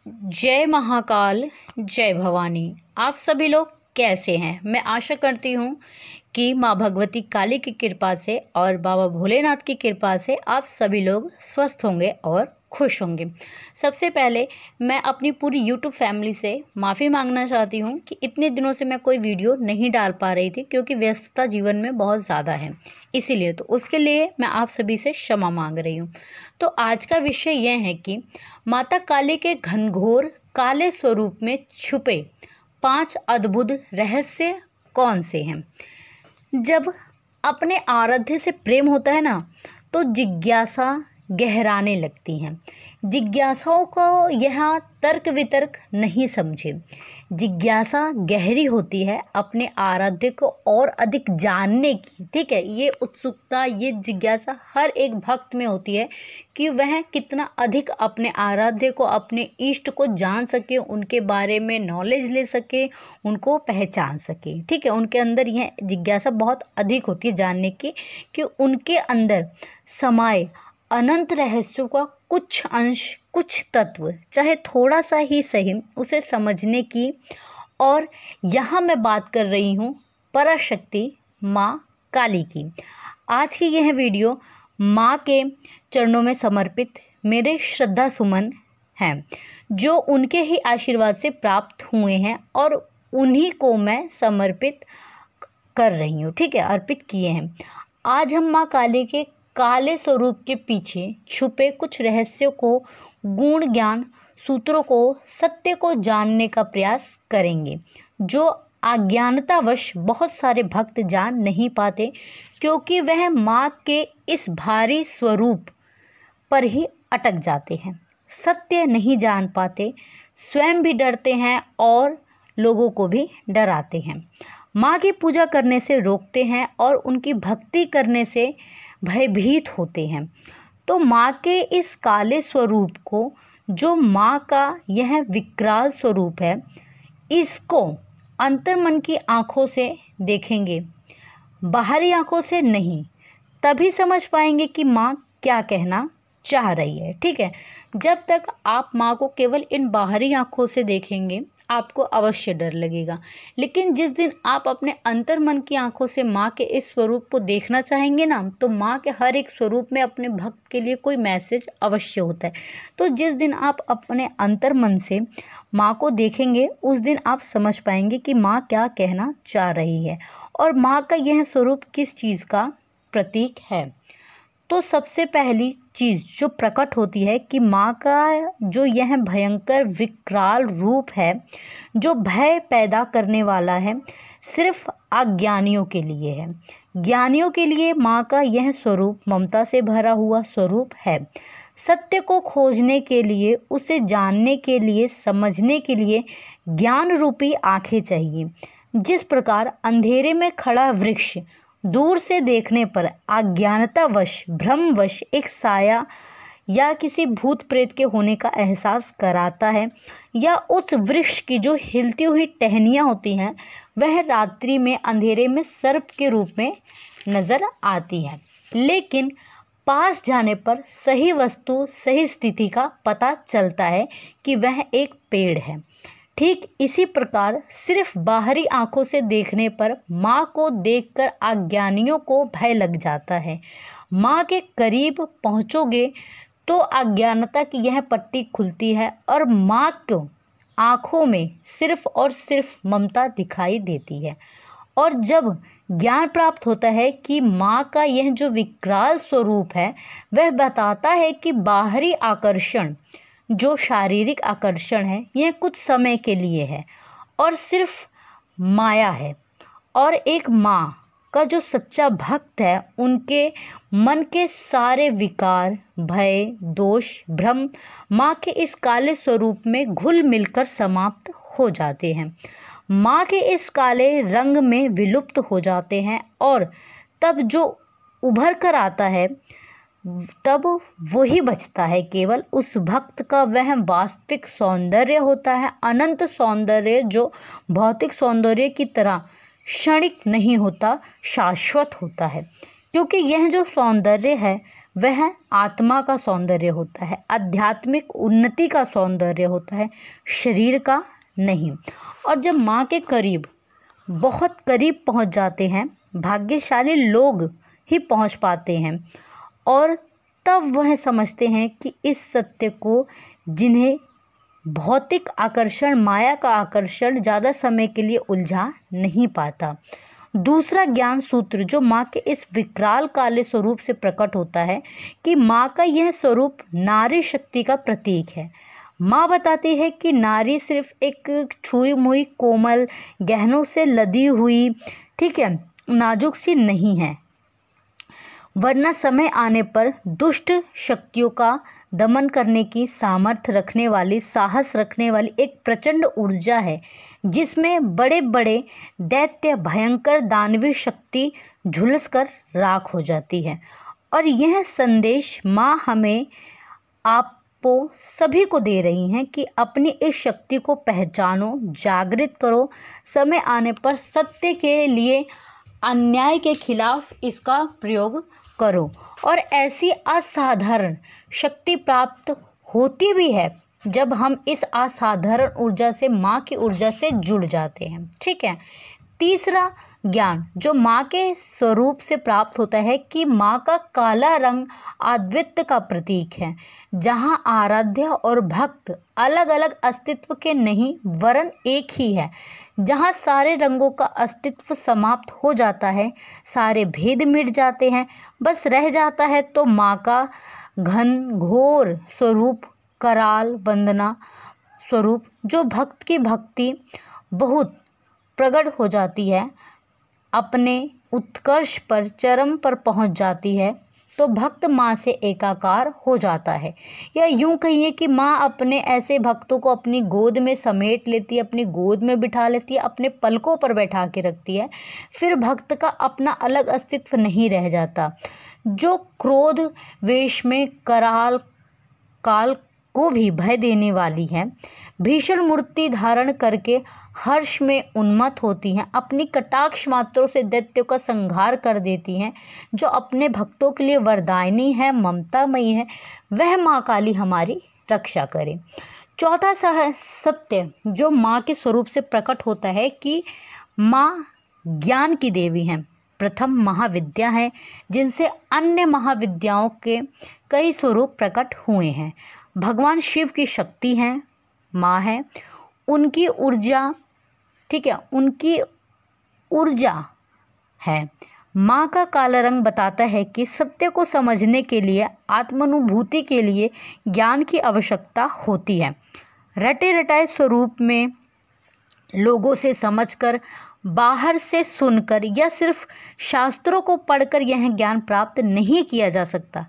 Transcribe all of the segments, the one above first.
जय महाकाल, जय भवानी। आप सभी लोग कैसे हैं? मैं आशा करती हूँ कि माँ भगवती काली की कृपा से और बाबा भोलेनाथ की कृपा से आप सभी लोग स्वस्थ होंगे और खुश होंगे। सबसे पहले मैं अपनी पूरी यूट्यूब फैमिली से माफ़ी मांगना चाहती हूँ कि इतने दिनों से मैं कोई वीडियो नहीं डाल पा रही थी, क्योंकि व्यस्तता जीवन में बहुत ज़्यादा है, इसीलिए तो उसके लिए मैं आप सभी से क्षमा मांग रही हूँ। तो आज का विषय यह है कि माता काली के घनघोर काले स्वरूप में छुपे 5 अद्भुत रहस्य कौन से हैं। जब अपने आराध्य से प्रेम होता है ना, तो जिज्ञासा गहराने लगती हैं। जिज्ञासाओं को यहाँ तर्क वितर्क नहीं समझे। जिज्ञासा गहरी होती है अपने आराध्य को और अधिक जानने की। ठीक है, ये उत्सुकता, ये जिज्ञासा हर एक भक्त में होती है कि वह कितना अधिक अपने आराध्य को, अपने इष्ट को जान सके, उनके बारे में नॉलेज ले सके, उनको पहचान सके। ठीक है, उनके अंदर यह जिज्ञासा बहुत अधिक होती है जानने की कि उनके अंदर समाये अनंत रहस्यों का कुछ अंश, कुछ तत्व, चाहे थोड़ा सा ही सही, उसे समझने की। और यहाँ मैं बात कर रही हूँ पराशक्ति माँ काली की। आज की यह वीडियो माँ के चरणों में समर्पित मेरे श्रद्धा सुमन हैं, जो उनके ही आशीर्वाद से प्राप्त हुए हैं और उन्हीं को मैं समर्पित कर रही हूँ। ठीक है, अर्पित किए हैं। आज हम माँ काली के काले स्वरूप के पीछे छुपे कुछ रहस्यों को, गुण ज्ञान सूत्रों को, सत्य को जानने का प्रयास करेंगे, जो अज्ञानतावश बहुत सारे भक्त जान नहीं पाते, क्योंकि वह माँ के इस भारी स्वरूप पर ही अटक जाते हैं। सत्य नहीं जान पाते, स्वयं भी डरते हैं और लोगों को भी डराते हैं। माँ की पूजा करने से रोकते हैं और उनकी भक्ति करने से भयभीत होते हैं। तो माँ के इस काले स्वरूप को, जो माँ का यह विकराल स्वरूप है, इसको अंतर्मन की आँखों से देखेंगे, बाहरी आँखों से नहीं, तभी समझ पाएंगे कि माँ क्या कहना चाह रही है। ठीक है, जब तक आप माँ को केवल इन बाहरी आँखों से देखेंगे, आपको अवश्य डर लगेगा। लेकिन जिस दिन आप अपने अंतर्मन की आंखों से माँ के इस स्वरूप को देखना चाहेंगे ना, तो माँ के हर एक स्वरूप में अपने भक्त के लिए कोई मैसेज अवश्य होता है। तो जिस दिन आप अपने अंतर्मन से माँ को देखेंगे, उस दिन आप समझ पाएंगे कि माँ क्या कहना चाह रही है और माँ का यह स्वरूप किस चीज़ का प्रतीक है। तो सबसे पहली चीज़ जो प्रकट होती है कि माँ का जो यह भयंकर विकराल रूप है, जो भय पैदा करने वाला है, सिर्फ अज्ञानियों के लिए है। ज्ञानियों के लिए माँ का यह स्वरूप ममता से भरा हुआ स्वरूप है। सत्य को खोजने के लिए, उसे जानने के लिए, समझने के लिए ज्ञान रूपी आँखें चाहिए। जिस प्रकार अंधेरे में खड़ा वृक्ष दूर से देखने पर अज्ञानतावश, भ्रमवश एक साया या किसी भूत प्रेत के होने का एहसास कराता है, या उस वृक्ष की जो हिलती हुई टहनियाँ होती हैं, वह रात्रि में अंधेरे में सर्प के रूप में नज़र आती है, लेकिन पास जाने पर सही वस्तु, सही स्थिति का पता चलता है कि वह एक पेड़ है। ठीक इसी प्रकार सिर्फ बाहरी आंखों से देखने पर माँ को देखकर अज्ञानियों को भय लग जाता है। माँ के करीब पहुँचोगे तो अज्ञानता की यह पट्टी खुलती है और माँ को आँखों में सिर्फ और सिर्फ ममता दिखाई देती है। और जब ज्ञान प्राप्त होता है कि माँ का यह जो विकराल स्वरूप है, वह बताता है कि बाहरी आकर्षण, जो शारीरिक आकर्षण है, यह कुछ समय के लिए है और सिर्फ माया है। और एक माँ का जो सच्चा भक्त है, उनके मन के सारे विकार, भय, दोष, भ्रम माँ के इस काले स्वरूप में घुल मिलकर समाप्त हो जाते हैं, माँ के इस काले रंग में विलुप्त हो जाते हैं। और तब जो उभर कर आता है, तब वही बचता है केवल उस भक्त का वह वास्तविक सौंदर्य होता है, अनंत सौंदर्य, जो भौतिक सौंदर्य की तरह क्षणिक नहीं होता, शाश्वत होता है। क्योंकि यह जो सौंदर्य है वह आत्मा का सौंदर्य होता है, आध्यात्मिक उन्नति का सौंदर्य होता है, शरीर का नहीं। और जब माँ के करीब, बहुत करीब पहुँच जाते हैं, भाग्यशाली लोग ही पहुँच पाते हैं, और तब वह समझते हैं कि इस सत्य को, जिन्हें भौतिक आकर्षण, माया का आकर्षण ज़्यादा समय के लिए उलझा नहीं पाता। दूसरा ज्ञान सूत्र जो माँ के इस विकराल काले स्वरूप से प्रकट होता है कि माँ का यह स्वरूप नारी शक्ति का प्रतीक है। माँ बताती है कि नारी सिर्फ एक छुई मुई कोमल गहनों से लदी हुई, ठीक है, नाजुक सी नहीं है, वरना समय आने पर दुष्ट शक्तियों का दमन करने की सामर्थ्य रखने वाली, साहस रखने वाली एक प्रचंड ऊर्जा है, जिसमें बड़े बड़े दैत्य, भयंकर दानवी शक्ति झुलस कर राख हो जाती है। और यह संदेश माँ हमें, आपको सभी को दे रही हैं कि अपनी इस शक्ति को पहचानो, जागृत करो, समय आने पर सत्य के लिए, अन्याय के खिलाफ इसका प्रयोग करो। और ऐसी असाधारण शक्ति प्राप्त होती भी है जब हम इस असाधारण ऊर्जा से, माँ की ऊर्जा से जुड़ जाते हैं, ठीक है। तीसरा ज्ञान जो माँ के स्वरूप से प्राप्त होता है कि माँ का काला रंग अद्वित्य का प्रतीक है, जहाँ आराध्य और भक्त अलग अलग अस्तित्व के नहीं, वरन एक ही है, जहाँ सारे रंगों का अस्तित्व समाप्त हो जाता है, सारे भेद मिट जाते हैं, बस रह जाता है तो माँ का घन घोर स्वरूप, कराल वंदना स्वरूप, जो भक्त की भक्ति बहुत प्रकट हो जाती है, अपने उत्कर्ष पर, चरम पर पहुंच जाती है, तो भक्त माँ से एकाकार हो जाता है। या यूं कहिए कि माँ अपने ऐसे भक्तों को अपनी गोद में समेट लेती है, अपनी गोद में बिठा लेती है, अपने पलकों पर बैठा के रखती है। फिर भक्त का अपना अलग अस्तित्व नहीं रह जाता। जो क्रोध वेश में कराल काल को भी भय देने वाली है, भीषण मूर्ति धारण करके हर्ष में उन्मत्त होती हैं, अपनी कटाक्ष मात्रों से दैत्यों का संहार कर देती हैं, जो अपने भक्तों के लिए वरदायिनी है, ममतामयी है, वह माँ काली हमारी रक्षा करे। चौथा सत्य जो माँ के स्वरूप से प्रकट होता है कि माँ ज्ञान की देवी हैं, प्रथम महाविद्या है, जिनसे अन्य महाविद्याओं के कई स्वरूप प्रकट हुए हैं। भगवान शिव की शक्ति हैं, माँ है, उनकी ऊर्जा, ठीक है, उनकी ऊर्जा है। माँ का काला रंग बताता है कि सत्य को समझने के लिए, आत्मानुभूति के लिए ज्ञान की आवश्यकता होती है। रटे रटाए स्वरूप में लोगों से समझकर, बाहर से सुनकर या सिर्फ शास्त्रों को पढ़कर यह ज्ञान प्राप्त नहीं किया जा सकता।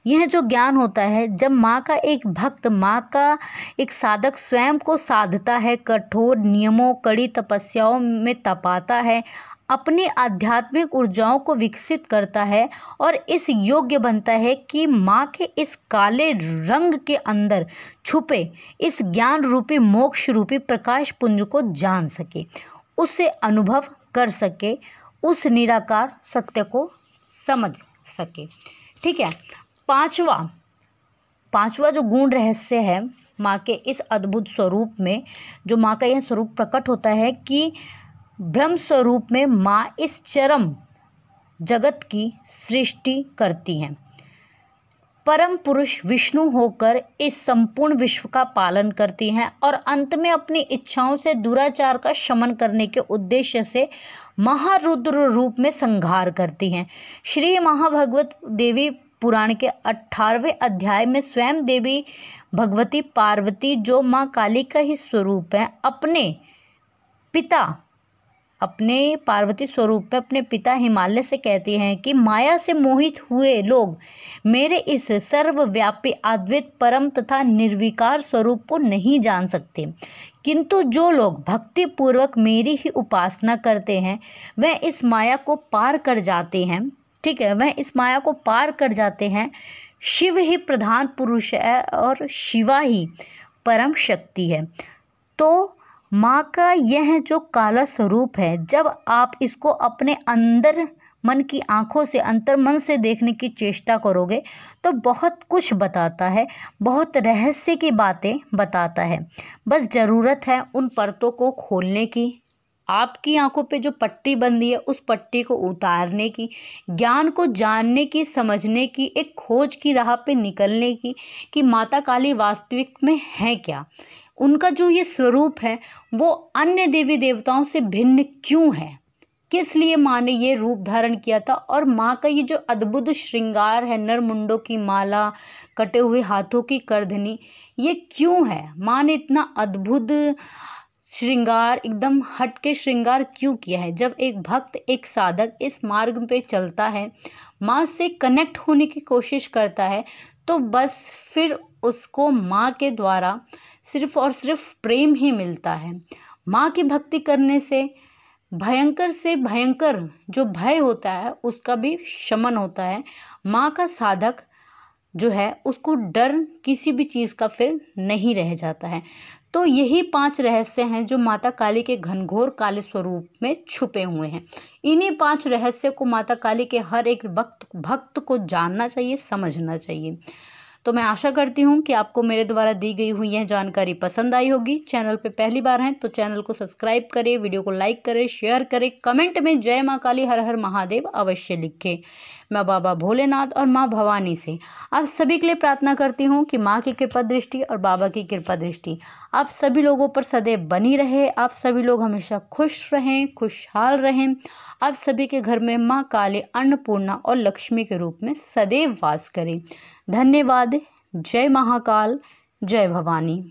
यह जो ज्ञान होता है, जब माँ का एक भक्त, माँ का एक साधक स्वयं को साधता है, कठोर नियमों, कड़ी तपस्याओं में तपाता है, अपनी आध्यात्मिक ऊर्जाओं को विकसित करता है और इस योग्य बनता है कि माँ के इस काले रंग के अंदर छुपे इस ज्ञान रूपी, मोक्ष रूपी प्रकाश पुंज को जान सके, उसे अनुभव कर सके, उस निराकार सत्य को समझ सके, ठीक है। पांचवा जो गुण रहस्य है माँ के इस अद्भुत स्वरूप में, जो माँ का यह स्वरूप प्रकट होता है कि ब्रह्म स्वरूप में माँ इस चरम जगत की सृष्टि करती हैं। परम पुरुष विष्णु होकर इस संपूर्ण विश्व का पालन करती हैं और अंत में अपनी इच्छाओं से दुराचार का शमन करने के उद्देश्य से महारुद्र रूप में संहार करती हैं। श्री महाभागवत देवी पुराण के 18वें अध्याय में स्वयं देवी भगवती पार्वती, जो माँ काली का ही स्वरूप है, अपने पार्वती स्वरूप में अपने पिता हिमालय से कहती हैं कि माया से मोहित हुए लोग मेरे इस सर्वव्यापी, अद्वैत, परम तथा निर्विकार स्वरूप को नहीं जान सकते, किंतु जो लोग भक्ति पूर्वक मेरी ही उपासना करते हैं वह इस माया को पार कर जाते हैं, ठीक है, वह इस माया को पार कर जाते हैं। शिव ही प्रधान पुरुष है और शिवा ही परम शक्ति है। तो माँ का यह जो काला स्वरूप है, जब आप इसको अपने अंदर मन की आंखों से, अंतर्मन से देखने की चेष्टा करोगे तो बहुत कुछ बताता है, बहुत रहस्य की बातें बताता है। बस ज़रूरत है उन परतों को खोलने की, आपकी आंखों पे जो पट्टी बंधी है उस पट्टी को उतारने की, ज्ञान को जानने की, समझने की, एक खोज की राह पे निकलने की कि माता काली वास्तविक में है क्या, उनका जो ये स्वरूप है वो अन्य देवी देवताओं से भिन्न क्यों है, किस लिए माँ ने ये रूप धारण किया था, और माँ का ये जो अद्भुत श्रृंगार है, नरमुंडों की माला, कटे हुए हाथों की करधनी, ये क्यों है, माँ ने इतना अद्भुत श्रृंगार, एकदम हट के श्रृंगार क्यों किया है। जब एक भक्त, एक साधक इस मार्ग पे चलता है, माँ से कनेक्ट होने की कोशिश करता है, तो बस फिर उसको माँ के द्वारा सिर्फ और सिर्फ प्रेम ही मिलता है। माँ की भक्ति करने से भयंकर जो भय होता है उसका भी शमन होता है। माँ का साधक जो है उसको डर किसी भी चीज़ का फिर नहीं रह जाता है। तो यही 5 रहस्य हैं जो माता काली के घनघोर काले स्वरूप में छुपे हुए हैं। इन्हीं 5 रहस्य को माता काली के हर एक भक्त को जानना चाहिए, समझना चाहिए। तो मैं आशा करती हूँ कि आपको मेरे द्वारा दी गई हुई यह जानकारी पसंद आई होगी। चैनल पे पहली बार हैं तो चैनल को सब्सक्राइब करें, वीडियो को लाइक करें, शेयर करें, कमेंट में जय माँ काली हर हर महादेव अवश्य लिखें। मैं बाबा भोलेनाथ और माँ भवानी से आप सभी के लिए प्रार्थना करती हूँ कि माँ की कृपा दृष्टि और बाबा की कृपा दृष्टि आप सभी लोगों पर सदैव बनी रहे। आप सभी लोग हमेशा खुश रहें, खुशहाल रहें। आप सभी के घर में माँ काली, अन्नपूर्णा और लक्ष्मी के रूप में सदैव वास करें। धन्यवाद। जय महाकाल, जय भवानी।